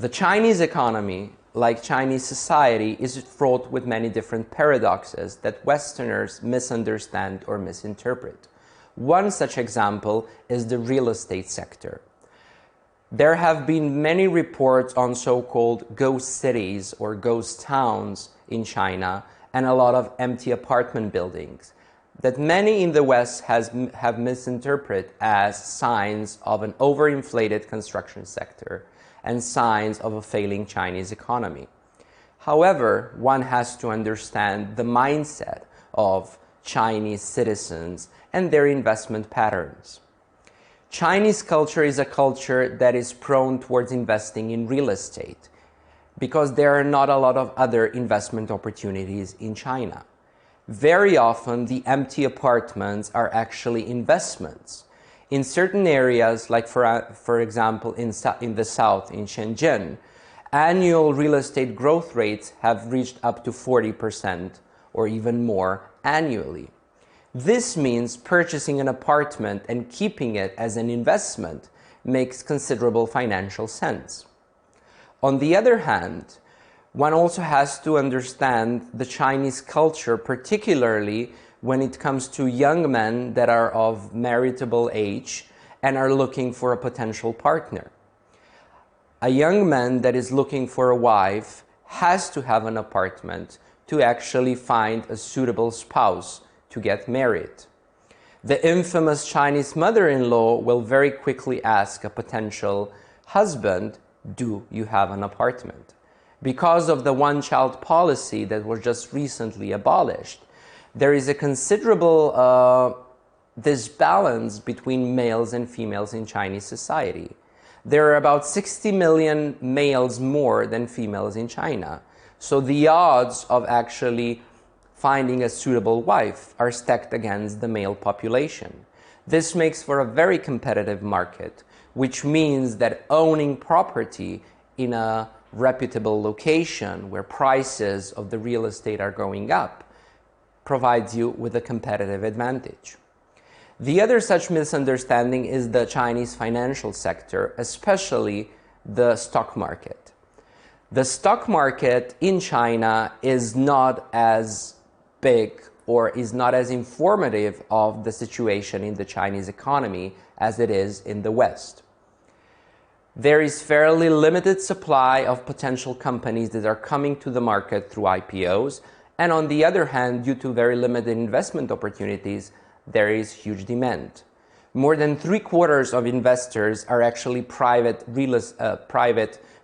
The Chinese economy, like Chinese society, is fraught with many different paradoxes that Westerners misunderstand or misinterpret. One such example is the real estate sector. There have been many reports on so-called ghost cities or ghost towns in China and a lot of empty apartment buildings that many in the West have misinterpreted as signs of an overinflated construction sector and signs of a failing Chinese economy. However, one has to understand the mindset of Chinese citizens and their investment patterns. Chinese culture is a culture that is prone towards investing in real estate because there are not a lot of other investment opportunities in China. Very often, the empty apartments are actually investments. In certain areas, like for example in the south, in Shenzhen, annual real estate growth rates have reached up to 40% or even more annually. This means purchasing an apartment and keeping it as an investment makes considerable financial sense. On the other hand, one also has to understand the Chinese culture, particularly when it comes to young men that are of marriageable age and are looking for a potential partner. A young man that is looking for a wife has to have an apartment to actually find a suitable spouse to get married. The infamous Chinese mother-in-law will very quickly ask a potential husband, "Do you have an apartment?" Because of the one-child policy that was just recently abolished, there is a considerable disbalance between males and females in Chinese society. There are about 60 million males more than females in China. So the odds of actually finding a suitable wife are stacked against the male population. This makes for a very competitive market, which means that owning property in a reputable location where prices of the real estate are going up provides you with a competitive advantage. The other such misunderstanding is the Chinese financial sector, especially the stock market. The stock market in China is not as big or is not as informative of the situation in the Chinese economy as it is in the West. There is fairly limited supply of potential companies that are coming to the market through IPOs, and on the other hand, due to very limited investment opportunities, there is huge demand. More than 3/4 of investors are actually private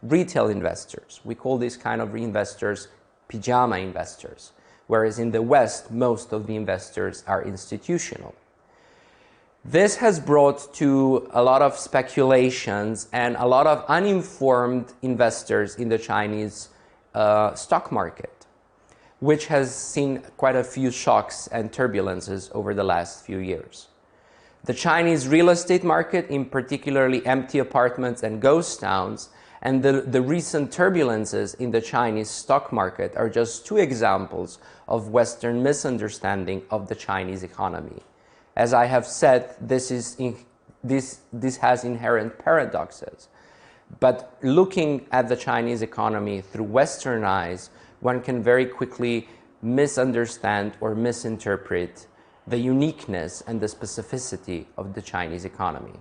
retail investors. We call these kind of investors pajama investors, whereas in the West, most of the investors are institutional. This has brought to a lot of speculations and a lot of uninformed investors in the Chinese stock market, which has seen quite a few shocks and turbulences over the last few years. The Chinese real estate market, in particularly empty apartments and ghost towns, and the recent turbulences in the Chinese stock market are just two examples of Western misunderstanding of the Chinese economy. As I have said, this has inherent paradoxes. But looking at the Chinese economy through Western eyes, one can very quickly misunderstand or misinterpret the uniqueness and the specificity of the Chinese economy.